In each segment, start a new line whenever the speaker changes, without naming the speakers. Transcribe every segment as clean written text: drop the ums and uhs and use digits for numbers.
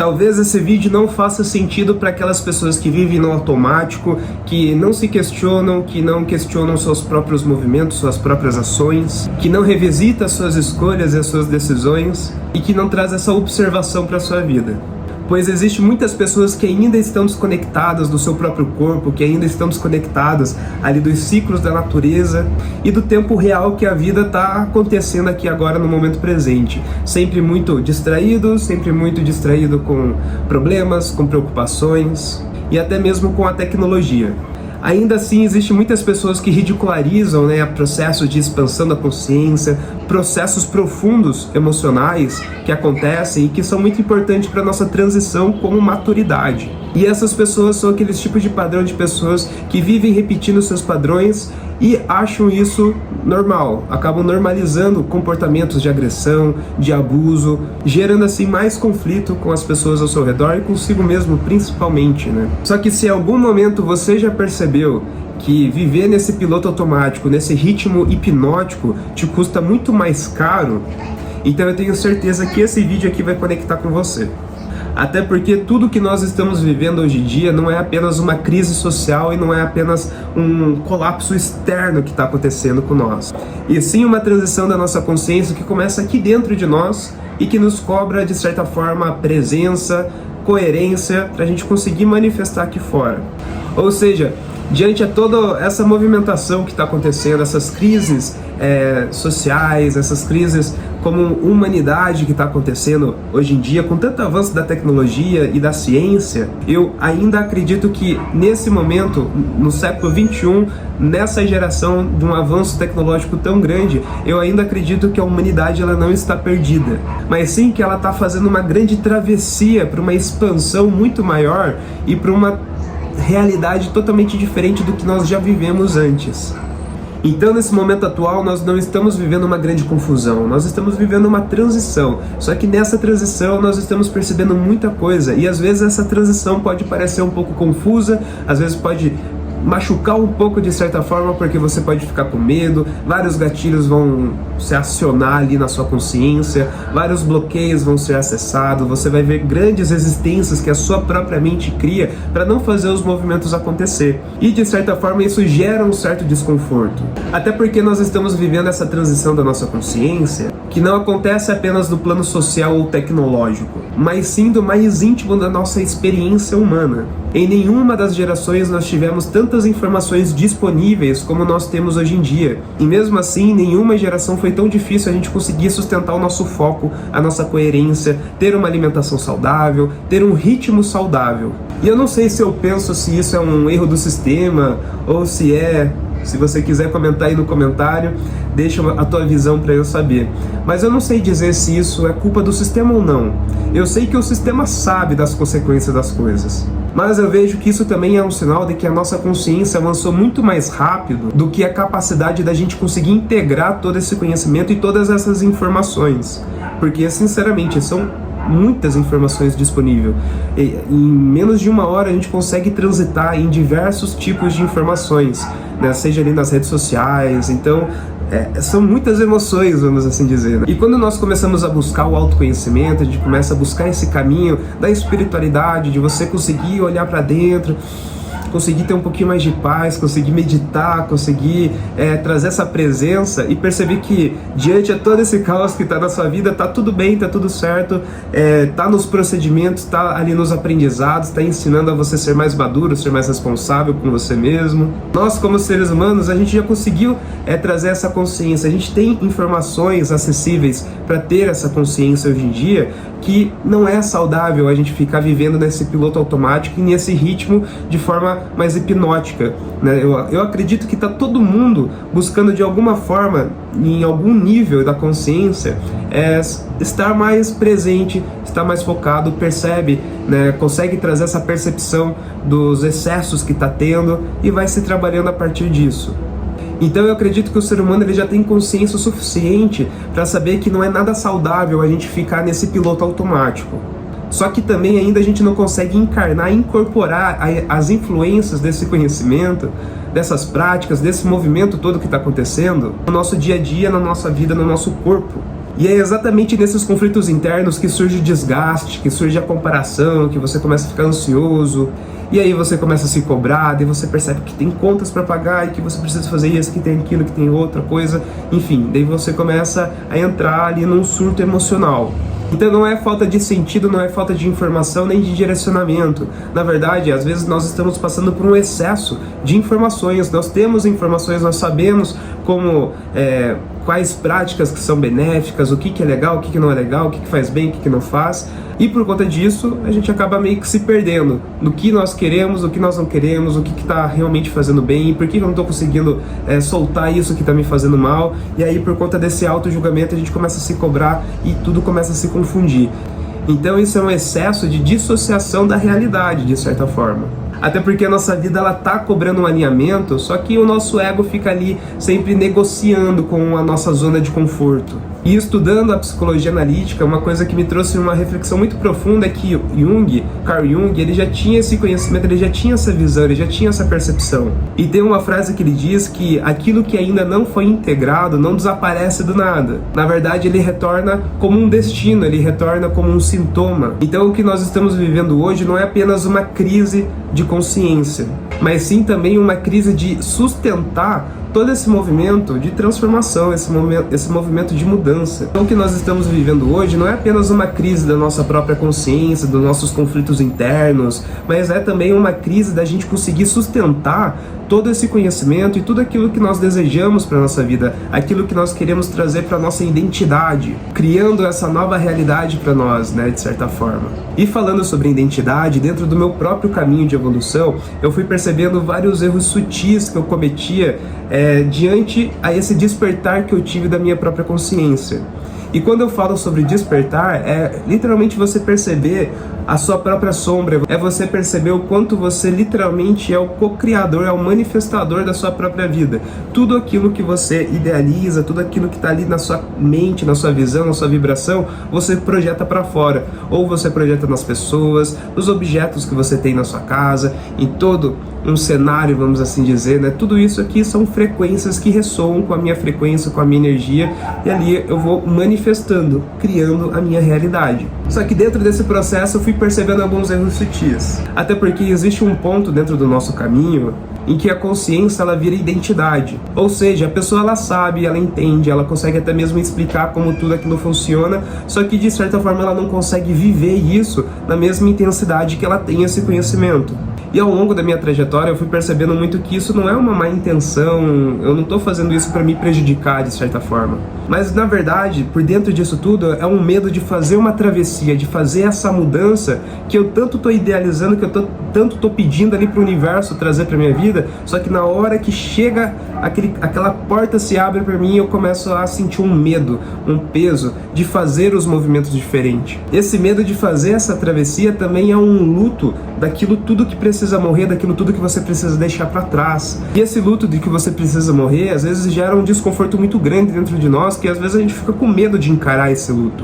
Talvez esse vídeo não faça sentido para aquelas pessoas que vivem no automático, que não se questionam, que não questionam seus próprios movimentos, suas próprias ações, que não revisita suas escolhas e as suas decisões e que não traz essa observação para a sua vida. Pois existem muitas pessoas que ainda estão desconectadas do seu próprio corpo, que ainda estão desconectadas ali dos ciclos da natureza e do tempo real que a vida está acontecendo aqui agora no momento presente. Sempre muito distraído com problemas, com preocupações e até mesmo com a tecnologia. Ainda assim, existem muitas pessoas que ridicularizam, processos de expansão da consciência, processos profundos emocionais que acontecem e que são muito importantes para a nossa transição como maturidade. E essas pessoas são aqueles tipos de padrão de pessoas que vivem repetindo seus padrões e acham isso normal, acabam normalizando comportamentos de agressão, de abuso, gerando assim mais conflito com as pessoas ao seu redor e consigo mesmo principalmente, Só que se em algum momento você já percebeu que viver nesse piloto automático, nesse ritmo hipnótico, te custa muito mais caro, então eu tenho certeza que esse vídeo aqui vai conectar com você. Até porque tudo que nós estamos vivendo hoje em dia não é apenas uma crise social e não é apenas um colapso externo que está acontecendo com nós. E sim uma transição da nossa consciência que começa aqui dentro de nós e que nos cobra, de certa forma, presença, coerência para a gente conseguir manifestar aqui fora. Ou seja, diante de toda essa movimentação que está acontecendo, essas crises sociais, essas crises como humanidade que está acontecendo hoje em dia, com tanto avanço da tecnologia e da ciência, eu ainda acredito que nesse momento, no século XXI, nessa geração de um avanço tecnológico tão grande, eu ainda acredito que a humanidade ela não está perdida, mas sim que ela está fazendo uma grande travessia para uma expansão muito maior e para uma realidade totalmente diferente do que nós já vivemos antes. Então, nesse momento atual, nós não estamos vivendo uma grande confusão, nós estamos vivendo uma transição. Só que nessa transição nós estamos percebendo muita coisa e às vezes essa transição pode parecer um pouco confusa, às vezes pode machucar um pouco de certa forma, porque você pode ficar com medo, vários gatilhos vão se acionar ali na sua consciência, vários bloqueios vão ser acessados, você vai ver grandes resistências que a sua própria mente cria para não fazer os movimentos acontecer. E de certa forma isso gera um certo desconforto. Até porque nós estamos vivendo essa transição da nossa consciência, que não acontece apenas no plano social ou tecnológico, mas sim do mais íntimo da nossa experiência humana. Em nenhuma das gerações nós tivemos tantas informações disponíveis como nós temos hoje em dia. E mesmo assim, nenhuma geração foi tão difícil a gente conseguir sustentar o nosso foco, a nossa coerência, ter uma alimentação saudável, ter um ritmo saudável. E eu não sei se eu penso se isso é um erro do sistema ou se é... Se você quiser comentar aí no comentário, deixa a tua visão para eu saber. Mas eu não sei dizer se isso é culpa do sistema ou não. Eu sei que o sistema sabe das consequências das coisas. Mas eu vejo que isso também é um sinal de que a nossa consciência avançou muito mais rápido do que a capacidade da gente conseguir integrar todo esse conhecimento e todas essas informações. Porque, sinceramente, são muitas informações disponíveis. Em menos de uma hora a gente consegue transitar em diversos tipos de informações, seja ali nas redes sociais. Então são muitas emoções, vamos assim dizer. E quando nós começamos a buscar o autoconhecimento, a gente começa a buscar esse caminho da espiritualidade, de você conseguir olhar para dentro, conseguir ter um pouquinho mais de paz, conseguir meditar, conseguir trazer essa presença e perceber que diante de todo esse caos que está na sua vida, tá tudo bem, tá tudo certo, tá nos procedimentos, tá ali nos aprendizados, tá ensinando a você ser mais maduro, ser mais responsável com você mesmo. Nós, como seres humanos, a gente já conseguiu trazer essa consciência, a gente tem informações acessíveis para ter essa consciência hoje em dia, que não é saudável a gente ficar vivendo nesse piloto automático e nesse ritmo de forma mais hipnótica, Eu acredito que está todo mundo buscando de alguma forma, em algum nível da consciência, estar mais presente, estar mais focado, percebe, consegue trazer essa percepção dos excessos que está tendo e vai se trabalhando a partir disso. Então eu acredito que o ser humano ele já tem consciência o suficiente para saber que não é nada saudável a gente ficar nesse piloto automático. Só que também ainda a gente não consegue encarnar, incorporar as influências desse conhecimento, dessas práticas, desse movimento todo que está acontecendo no nosso dia a dia, na nossa vida, no nosso corpo. E é exatamente nesses conflitos internos que surge o desgaste, que surge a comparação, que você começa a ficar ansioso, e aí você começa a se cobrar, daí você percebe que tem contas para pagar e que você precisa fazer isso, que tem aquilo, que tem outra coisa, enfim, daí você começa a entrar ali num surto emocional. Então não é falta de sentido, não é falta de informação nem de direcionamento. Na verdade, às vezes nós estamos passando por um excesso de informações. Nós temos informações, nós sabemos como quais práticas que são benéficas, o que é legal, o que não é legal, o que faz bem, o que não faz. E por conta disso, a gente acaba meio que se perdendo no que nós queremos, o que nós não queremos, o que está realmente fazendo bem, por que eu não estou conseguindo soltar isso que está me fazendo mal. E aí, por conta desse auto-julgamento, a gente começa a se cobrar e tudo começa a se confundir. Então isso é um excesso de dissociação da realidade, de certa forma. Até porque a nossa vida ela tá cobrando um alinhamento, só que o nosso ego fica ali sempre negociando com a nossa zona de conforto. E estudando a psicologia analítica, uma coisa que me trouxe uma reflexão muito profunda é que Carl Jung, ele já tinha esse conhecimento, ele já tinha essa visão, ele já tinha essa percepção. E tem uma frase que ele diz que aquilo que ainda não foi integrado não desaparece do nada. Na verdade, ele retorna como um destino, ele retorna como um sintoma. Então o que nós estamos vivendo hoje não é apenas uma crise de consciência, mas sim também uma crise de sustentar todo esse movimento de transformação, esse movimento de mudança. Então o que nós estamos vivendo hoje não é apenas uma crise da nossa própria consciência, dos nossos conflitos internos, mas é também uma crise da gente conseguir sustentar todo esse conhecimento e tudo aquilo que nós desejamos para a nossa vida, aquilo que nós queremos trazer para a nossa identidade, criando essa nova realidade para nós, né, de certa forma. E falando sobre identidade, dentro do meu próprio caminho de evolução, eu fui percebendo vários erros sutis que eu cometia diante a esse despertar que eu tive da minha própria consciência. E quando eu falo sobre despertar, é literalmente você perceber a sua própria sombra, é você perceber o quanto você literalmente é o co-criador, é o manifestador da sua própria vida. Tudo aquilo que você idealiza, tudo aquilo que está ali na sua mente, na sua visão, na sua vibração, você projeta para fora. Ou você projeta nas pessoas, nos objetos que você tem na sua casa, em todo um cenário, vamos assim dizer, né? Tudo isso aqui são frequências que ressoam com a minha frequência, com a minha energia, e ali eu vou manifestando, criando a minha realidade. Só que dentro desse processo eu fui percebendo alguns erros sutis. Até porque existe um ponto dentro do nosso caminho em que a consciência ela vira identidade. Ou seja, a pessoa ela sabe, ela entende, ela consegue até mesmo explicar como tudo aquilo funciona, só que de certa forma ela não consegue viver isso na mesma intensidade que ela tem esse conhecimento. E ao longo da minha trajetória eu fui percebendo muito que isso não é uma má intenção, eu não estou fazendo isso para me prejudicar de certa forma. Mas na verdade, por dentro disso tudo, é um medo de fazer uma travessia, de fazer essa mudança que eu tanto estou idealizando, que eu tanto estou pedindo ali para o universo trazer para minha vida, só que na hora que chega aquela porta se abre para mim, eu começo a sentir um medo, um peso de fazer os movimentos diferentes. Esse medo de fazer essa travessia também é um luto daquilo tudo que precisa morrer, daquilo tudo que você precisa deixar para trás. E esse luto de que você precisa morrer, às vezes gera um desconforto muito grande dentro de nós, que às vezes a gente fica com medo de encarar esse luto.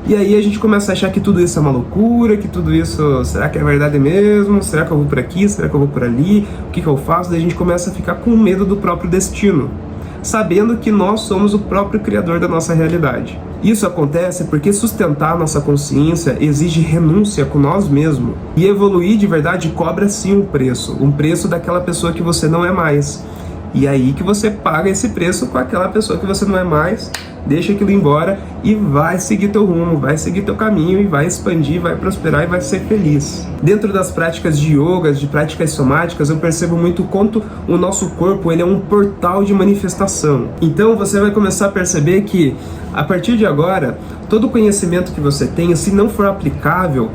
E aí a gente começa a achar que tudo isso é uma loucura, que tudo isso, será que é verdade mesmo? Será que eu vou por aqui? Será que eu vou por ali? O que eu faço? Daí a gente começa a ficar com medo do próprio destino, sabendo que nós somos o próprio criador da nossa realidade. Isso acontece porque sustentar a nossa consciência exige renúncia com nós mesmos. E evoluir de verdade cobra sim um preço daquela pessoa que você não é mais. E aí que você paga esse preço com aquela pessoa que você não é mais, deixa aquilo embora e vai seguir teu rumo, vai seguir teu caminho e vai expandir, vai prosperar e vai ser feliz. Dentro das práticas de yoga, de práticas somáticas, eu percebo muito o quanto o nosso corpo ele é um portal de manifestação. Então você vai começar a perceber que, a partir de agora, todo o conhecimento que você tem, se não for aplicável,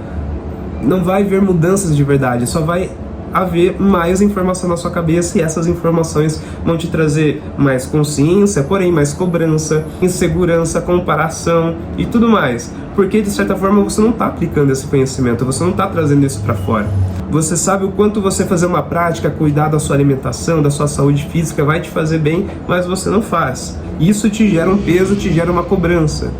não vai haver mudanças de verdade, só vai haver mais informação na sua cabeça e essas informações vão te trazer mais consciência, porém mais cobrança, insegurança, comparação e tudo mais. Porque de certa forma você não está aplicando esse conhecimento, você não está trazendo isso para fora. Você sabe o quanto você fazer uma prática, cuidar da sua alimentação, da sua saúde física vai te fazer bem, mas você não faz. Isso te gera um peso, te gera uma cobrança.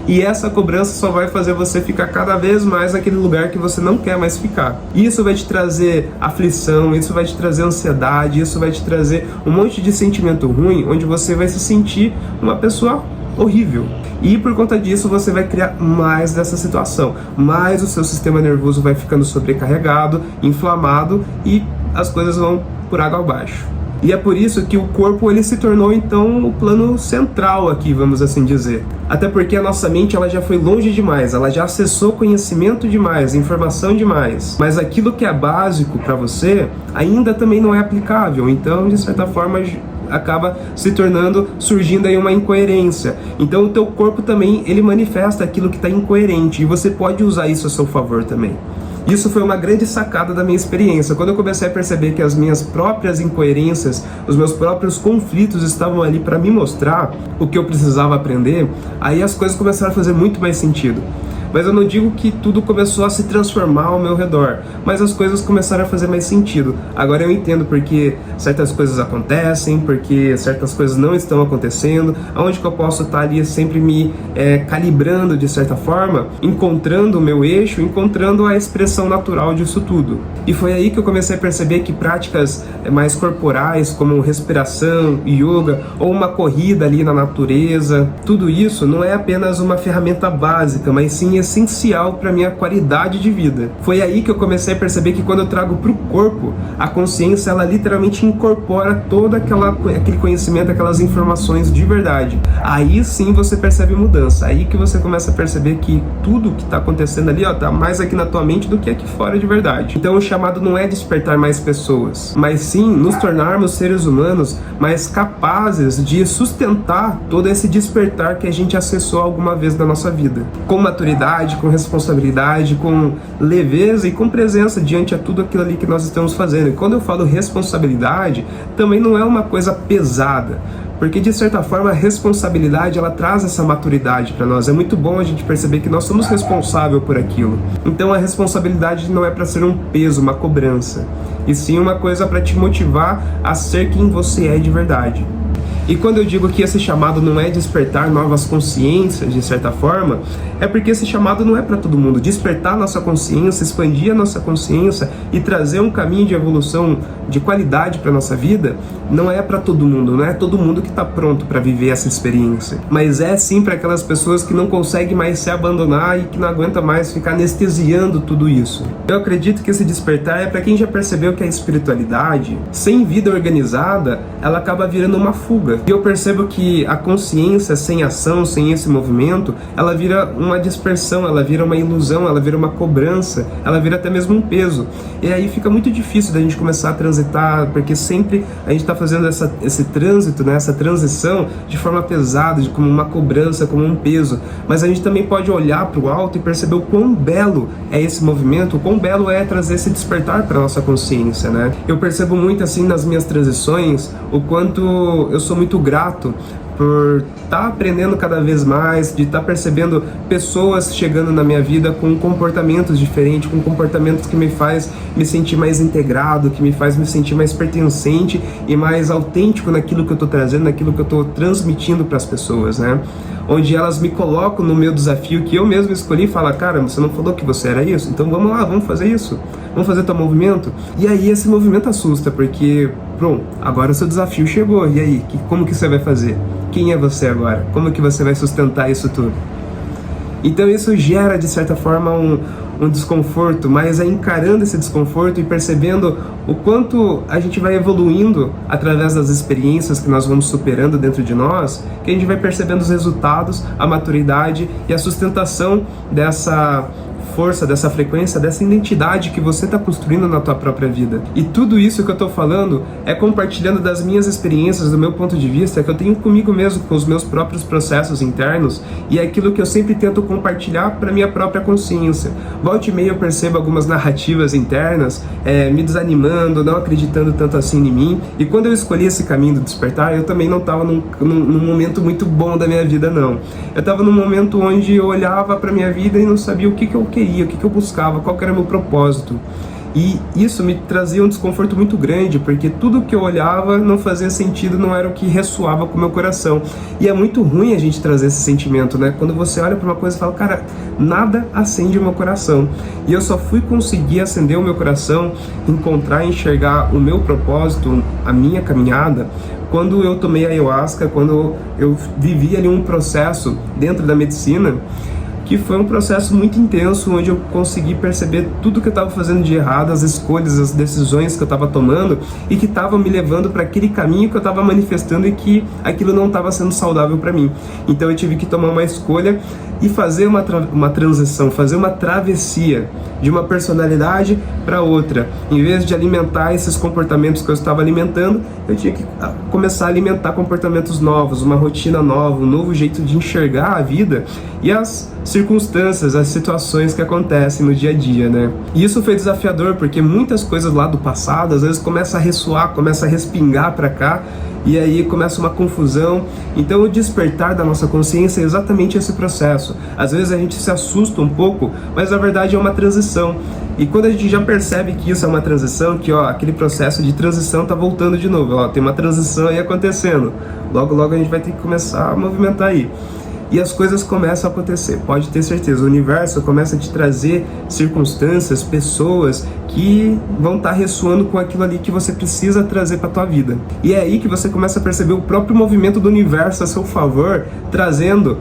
E essa cobrança só vai fazer você ficar cada vez mais naquele lugar que você não quer mais ficar. Isso vai te trazer aflição, isso vai te trazer ansiedade, isso vai te trazer um monte de sentimento ruim, onde você vai se sentir uma pessoa horrível. E por conta disso você vai criar mais dessa situação, mais o seu sistema nervoso vai ficando sobrecarregado, inflamado e as coisas vão por água abaixo. E é por isso que o corpo ele se tornou então o plano central aqui, vamos assim dizer. Até porque a nossa mente ela já foi longe demais, ela já acessou conhecimento demais, informação demais. Mas aquilo que é básico para você ainda também não é aplicável. Então, de certa forma, acaba se tornando, surgindo aí uma incoerência. Então o teu corpo também ele manifesta aquilo que está incoerente e você pode usar isso a seu favor também. Isso foi uma grande sacada da minha experiência. Quando eu comecei a perceber que as minhas próprias incoerências, os meus próprios conflitos estavam ali para me mostrar o que eu precisava aprender, aí as coisas começaram a fazer muito mais sentido. Mas eu não digo que tudo começou a se transformar ao meu redor, mas as coisas começaram a fazer mais sentido. Agora eu entendo porque certas coisas acontecem, porque certas coisas não estão acontecendo, aonde que eu posso estar ali sempre me calibrando de certa forma, encontrando o meu eixo, encontrando a expressão natural disso tudo. E foi aí que eu comecei a perceber que práticas mais corporais, como respiração, yoga, ou uma corrida ali na natureza, tudo isso não é apenas uma ferramenta básica, mas sim essencial para minha qualidade de vida. Foi aí que eu comecei a perceber que quando eu trago para o corpo, a consciência ela literalmente incorpora todo aquele conhecimento, aquelas informações de verdade. Aí sim você percebe mudança, aí que você começa a perceber que tudo que está acontecendo ali está mais aqui na tua mente do que aqui fora de verdade. Então o chamado não é despertar mais pessoas, mas sim nos tornarmos seres humanos mais capazes de sustentar todo esse despertar que a gente acessou alguma vez na nossa vida. Com maturidade, com responsabilidade, com leveza e com presença diante a tudo aquilo ali que nós estamos fazendo. E quando eu falo responsabilidade, também não é uma coisa pesada, porque de certa forma a responsabilidade ela traz essa maturidade para nós. É muito bom a gente perceber que nós somos responsáveis por aquilo. Então a responsabilidade não é para ser um peso, uma cobrança, e sim uma coisa para te motivar a ser quem você é de verdade. E quando eu digo que esse chamado não é despertar novas consciências, de certa forma, é porque esse chamado não é para todo mundo. Despertar a nossa consciência, expandir a nossa consciência e trazer um caminho de evolução de qualidade para a nossa vida, não é para todo mundo, não é todo mundo que está pronto para viver essa experiência. Mas é sim para aquelas pessoas que não conseguem mais se abandonar e que não aguentam mais ficar anestesiando tudo isso. Eu acredito que esse despertar é para quem já percebeu que a espiritualidade, sem vida organizada, ela acaba virando uma fuga. E eu percebo que a consciência sem ação, sem esse movimento, ela vira uma dispersão, ela vira uma ilusão, ela vira uma cobrança, ela vira até mesmo um peso. E aí fica muito difícil da gente começar a transitar, porque sempre a gente está fazendo esse trânsito, né, essa transição de forma pesada, como uma cobrança, como um peso. Mas a gente também pode olhar para o alto e perceber o quão belo é esse movimento, o quão belo é trazer esse despertar para a nossa consciência, né? Eu percebo muito assim nas minhas transições, o quanto eu sou muito grato por estar aprendendo cada vez mais, de estar percebendo pessoas chegando na minha vida com comportamentos diferentes, com comportamentos que me faz me sentir mais integrado, que me faz me sentir mais pertencente e mais autêntico naquilo que eu estou trazendo, naquilo que eu estou transmitindo para as pessoas, né? Onde elas me colocam no meu desafio que eu mesmo escolhi e falam, cara, você não falou que você era isso? Então vamos lá, vamos fazer isso, vamos fazer teu movimento. E aí esse movimento assusta, porque, pronto, agora o seu desafio chegou, e aí, como que você vai fazer? Quem é você agora? Como que você vai sustentar isso tudo? Então isso gera, de certa forma, um desconforto, mas é encarando esse desconforto e percebendo o quanto a gente vai evoluindo através das experiências que nós vamos superando dentro de nós, que a gente vai percebendo os resultados, a maturidade e a sustentação dessa força, dessa frequência, dessa identidade que você está construindo na tua própria vida. E tudo isso que eu estou falando é compartilhando das minhas experiências, do meu ponto de vista, que eu tenho comigo mesmo, com os meus próprios processos internos, e é aquilo que eu sempre tento compartilhar para minha própria consciência. Volta e meia eu percebo algumas narrativas internas me desanimando, não acreditando tanto assim em mim, e quando eu escolhi esse caminho do despertar, eu também não estava num momento muito bom da minha vida, não. Eu estava num momento onde eu olhava para minha vida e não sabia o que eu queria, o que eu buscava, qual que era o meu propósito. E isso me trazia um desconforto muito grande, porque tudo que eu olhava não fazia sentido, não era o que ressoava com o meu coração. E é muito ruim a gente trazer esse sentimento, né? Quando você olha para uma coisa e fala, cara, nada acende o meu coração. E eu só fui conseguir acender o meu coração, encontrar e enxergar o meu propósito, a minha caminhada, quando eu tomei a ayahuasca, quando eu vivi ali um processo dentro da medicina, que foi um processo muito intenso, onde eu consegui perceber tudo que eu estava fazendo de errado, as escolhas, as decisões que eu estava tomando e que estavam me levando para aquele caminho que eu estava manifestando e que aquilo não estava sendo saudável para mim. Então eu tive que tomar uma escolha e fazer uma transição, fazer uma travessia de uma personalidade para outra. Em vez de alimentar esses comportamentos que eu estava alimentando, eu tinha que começar a alimentar comportamentos novos, uma rotina nova, um novo jeito de enxergar a vida e as circunstâncias, as situações que acontecem no dia a dia, né? E isso foi desafiador, porque muitas coisas lá do passado, às vezes começa a ressoar, começa a respingar para cá, e aí começa uma confusão. Então o despertar da nossa consciência é exatamente esse processo. Às vezes a gente se assusta um pouco, mas na verdade é uma transição. E quando a gente já percebe que isso é uma transição, que aquele processo de transição tá voltando de novo, tem uma transição aí acontecendo. Logo, logo a gente vai ter que começar a movimentar aí. E as coisas começam a acontecer, pode ter certeza. O universo começa a te trazer circunstâncias, pessoas que vão estar ressoando com aquilo ali que você precisa trazer para a tua vida. E é aí que você começa a perceber o próprio movimento do universo a seu favor, trazendo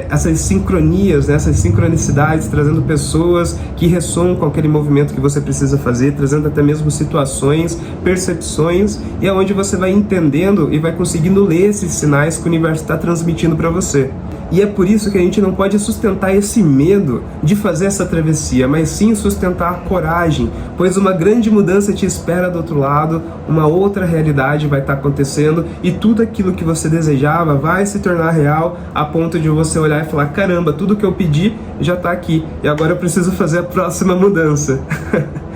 essas sincronias, né, essas sincronicidades, trazendo pessoas que ressoam com aquele movimento que você precisa fazer, trazendo até mesmo situações, percepções, e é onde você vai entendendo e vai conseguindo ler esses sinais que o universo está transmitindo para você. E é por isso que a gente não pode sustentar esse medo de fazer essa travessia, mas sim sustentar a coragem, pois uma grande mudança te espera do outro lado, uma outra realidade vai estar acontecendo e tudo aquilo que você desejava vai se tornar real, a ponto de você olhar e falar, caramba, tudo que eu pedi já está aqui e agora eu preciso fazer a próxima mudança.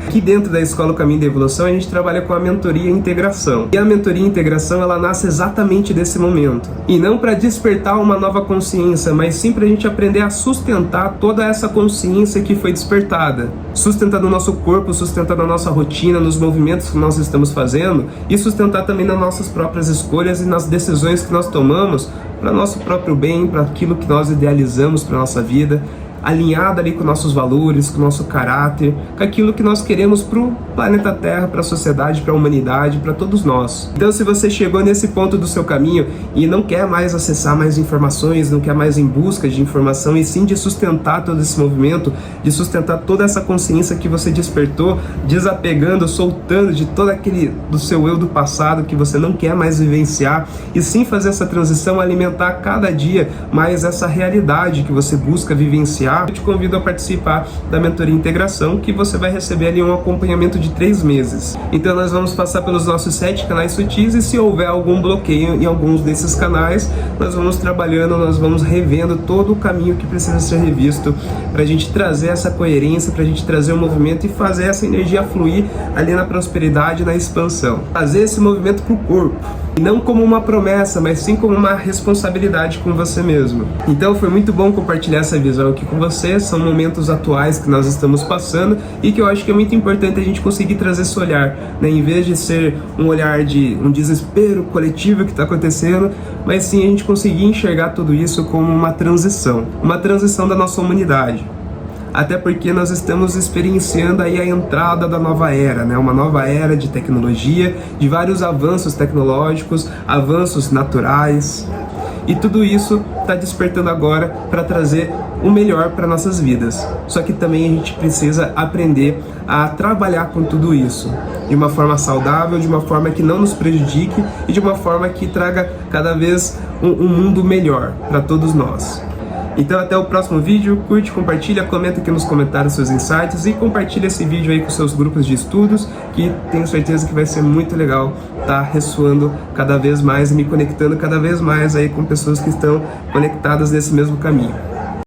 Aqui dentro da Escola Caminho da Evolução a gente trabalha com a mentoria e integração. E a mentoria e integração ela nasce exatamente desse momento. E não para despertar uma nova consciência, mas sim para a gente aprender a sustentar toda essa consciência que foi despertada. Sustentar no nosso corpo, sustentar na nossa rotina, nos movimentos que nós estamos fazendo e sustentar também nas nossas próprias escolhas e nas decisões que nós tomamos para nosso próprio bem, para aquilo que nós idealizamos para a nossa vida, alinhada ali com nossos valores, com o nosso caráter, com aquilo que nós queremos para o planeta Terra, para a sociedade, para a humanidade, para todos nós. Então, se você chegou nesse ponto do seu caminho e não quer mais acessar mais informações, não quer mais em busca de informação, e sim de sustentar todo esse movimento, de sustentar toda essa consciência que você despertou, desapegando, soltando de todo aquele do seu eu do passado que você não quer mais vivenciar, e sim fazer essa transição, alimentar cada dia mais essa realidade que você busca vivenciar, eu te convido a participar da mentoria integração, que você vai receber ali um acompanhamento de 3 meses. Então nós vamos passar pelos nossos 7 canais sutis e se houver algum bloqueio em alguns desses canais, nós vamos trabalhando, nós vamos revendo todo o caminho que precisa ser revisto para a gente trazer essa coerência, para a gente trazer o movimento e fazer essa energia fluir ali na prosperidade, na expansão. Fazer esse movimento para o corpo. E não como uma promessa, mas sim como uma responsabilidade com você mesmo. Então foi muito bom compartilhar essa visão aqui com você, são momentos atuais que nós estamos passando e que eu acho que é muito importante a gente conseguir trazer esse olhar, né? Em vez de ser um olhar de um desespero coletivo que está acontecendo, mas sim a gente conseguir enxergar tudo isso como uma transição da nossa humanidade. Até porque nós estamos experienciando aí a entrada da nova era, né? Uma nova era de tecnologia, de vários avanços tecnológicos, avanços naturais. E tudo isso está despertando agora para trazer o melhor para nossas vidas. Só que também a gente precisa aprender a trabalhar com tudo isso de uma forma saudável, de uma forma que não nos prejudique e de uma forma que traga cada vez um mundo melhor para todos nós. Então até o próximo vídeo, curte, compartilha, comenta aqui nos comentários seus insights e compartilha esse vídeo aí com seus grupos de estudos, que tenho certeza que vai ser muito legal estar ressoando cada vez mais e me conectando cada vez mais aí com pessoas que estão conectadas nesse mesmo caminho.